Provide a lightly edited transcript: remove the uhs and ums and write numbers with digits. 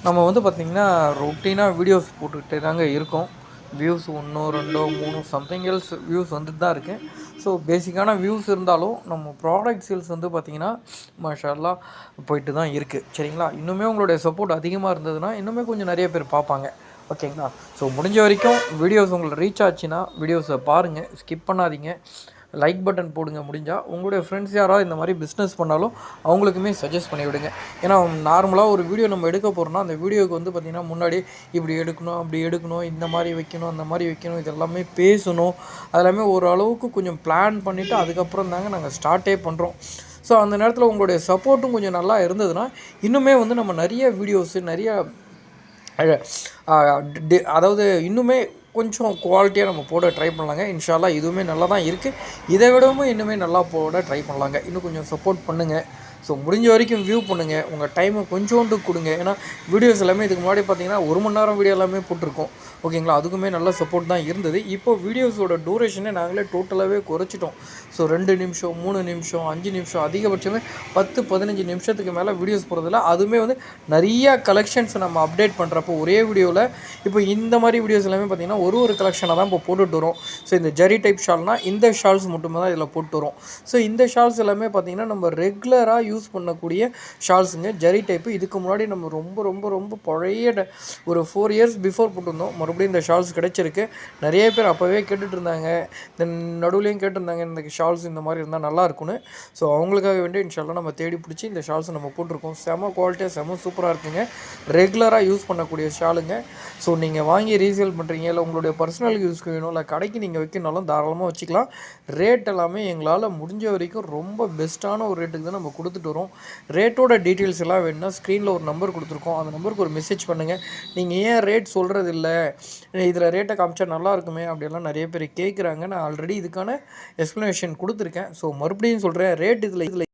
நம்ம வந்து பார்த்திங்கன்னா ரொட்டீனாக வீடியோஸ் போட்டுக்கிட்டே தாங்க இருக்கோம். வியூஸ் 1 2 3 சம்திங் எல்ஸ் வியூஸ் வந்துட்டு தான் இருக்குது. ஸோ பேசிக்கான வியூஸ் இருந்தாலும் நம்ம ப்ராடக்ட் சேல்ஸ் வந்து பார்த்திங்கன்னா மாஷாஅல்லா போயிட்டு தான் இருக்குது. சரிங்களா? இன்னுமே உங்களுடைய சப்போர்ட் அதிகமாக இருந்ததுன்னா இன்னுமே கொஞ்சம் நிறைய பேர் பார்ப்பாங்க. ஓகேங்களா? ஸோ முடிஞ்ச வரைக்கும் வீடியோஸ் உங்களுக்கு ரீச் ஆச்சுன்னா வீடியோஸை பாருங்கள், ஸ்கிப் பண்ணாதீங்க. லைக் பட்டன் போடுங்க முடிஞ்சால். உங்களுடைய ஃப்ரெண்ட்ஸ் யாராவது இந்த மாதிரி பிஸ்னஸ் பண்ணாலும் அவங்களுக்குமே சஜஸ்ட் பண்ணி விடுங்க. ஏன்னா நார்மலாக ஒரு வீடியோ நம்ம எடுக்க போகிறோம்னா அந்த வீடியோவுக்கு வந்து பார்த்திங்கன்னா முன்னாடி இப்படி எடுக்கணும், அப்படி எடுக்கணும், இந்த மாதிரி வைக்கணும், அந்த மாதிரி வைக்கணும், இதெல்லாமே பேசணும். அதெல்லாமே ஓரளவுக்கு கொஞ்சம் பிளான் பண்ணிவிட்டு அதுக்கப்புறம் தாங்க நாங்கள் ஸ்டார்ட்டே பண்ணுறோம். ஸோ அந்த நேரத்தில் உங்களுடைய சப்போர்ட்டும் கொஞ்சம் நல்லா இருந்ததுன்னா இன்னுமே வந்து நம்ம நிறைய வீடியோஸு நிறைய அதாவது இன்னுமே கொஞ்சம் குவாலிட்டியாக நம்ம போட ட்ரை பண்ணலாங்க. இன்ஷா அல்லாஹ் இதுவுமே நல்லா தான் இருக்குது. இதை விடவும் இன்னுமே நல்லா போட ட்ரை பண்ணலாங்க. இன்னும் கொஞ்சம் சப்போர்ட் பண்ணுங்கள். ஸோ முடிஞ்ச வரைக்கும் வியூ பண்ணுங்கள். உங்கள் டைமை கொஞ்சோண்டு கொடுங்க. ஏன்னா வீடியோஸ் எல்லாமே இதுக்கு முன்னாடி பார்த்தீங்கன்னா 1 மணி நேரம் வீடியோ எல்லாமே போட்டிருக்கோம். ஓகேங்களா? அதுக்குமே நல்ல சப்போர்ட் தான் இருந்தது. இப்போ வீடியோஸோட டூரேஷனே நாங்களே டோட்டலாகவே குறைச்சிட்டோம். ஸோ 2 நிமிஷம், 3 நிமிஷம், 5 நிமிஷம், அதிகபட்சமே 10 15 நிமிஷத்துக்கு மேலே வீடியோஸ் போகிறதில்ல. அதுவுமே வந்து நிறையா கலெக்ஷன்ஸ் நம்ம அப்டேட் பண்ணுறப்போ ஒரே வீடியோவில் இப்போ இந்த மாதிரி வீடியோஸ் எல்லாமே பார்த்திங்கன்னா ஒரு கலெக்ஷனாக தான் இப்போ போட்டுட்டு வரும். ஸோ இந்த ஜரி டைப் ஷால்னால் இந்த ஷால்ஸ் மட்டுமே தான் இதில் போட்டு வரும். ஸோ இந்த ஷால்ஸ் எல்லாமே பார்த்திங்கன்னா நம்ம ரெகுலராக யூஸ் பண்ணக்கூடிய ஷால்ஸுங்க, ஜரி டைப்பு. இதுக்கு முன்னாடி நம்ம ரொம்ப ரொம்ப ரொம்ப பழைய ஒரு 4 இயர்ஸ் பிஃபோர் போட்டிருந்தோம். மறுபடியும் இந்த ஷால்ஸ் கிடச்சிருக்கு. நிறைய பேர் அப்போவே கேட்டுட்டு இருந்தாங்க, தென் நடுவுலையும் கேட்டிருந்தாங்க இந்த ஷால்ஸ் இந்த மாதிரி இருந்தால் நல்லா இருக்குன்னு. ஸோ அவங்களுக்காக வேண்டி இன்ஷால்லா நம்ம தேடி பிடிச்சி இந்த ஷால்ஸை நம்ம போட்டிருக்கோம். செம குவாலிட்டியாக செம சூப்பராக இருக்குங்க. ரெகுலராக யூஸ் பண்ணக்கூடிய ஷாலுங்க. ஸோ நீங்கள் வாங்கி ரீசேல் பண்ணுறீங்க, இல்லை உங்களுடைய பர்சனல் யூஸ்க்கு வேணும், இல்லை கடைக்கு நீங்கள் வைக்கணுனாலும் தாராளமாக வச்சுக்கலாம். ரேட் எல்லாமே எங்களால் முடிஞ்ச வரைக்கும் ரொம்ப பெஸ்ட்டான ஒரு ரேட்டுக்கு தான் நம்ம கொடுத்துட்டு வரோம். ரேட்டோட டீட்டெயில்ஸ் எல்லாம் வேணும்னா ஸ்க்ரீனில் ஒரு நம்பர் கொடுத்துருக்கோம். அந்த நம்பருக்கு ஒரு மெசேஜ் பண்ணுங்கள். நீங்கள் ஏன் ரேட் சொல்கிறது இல்லை, இதில் ரேட்டை காமிச்சா நல்லா இருக்குமே அப்படியெல்லாம் நிறைய பேர் கேட்குறாங்க. நான் ஆல்ரெடி இதுக்கான எக்ஸ்ப்ளனேஷன் கொடுத்துருக்கேன். ஸோ மறுபடியும் சொல்கிறேன், ரேட் இதில்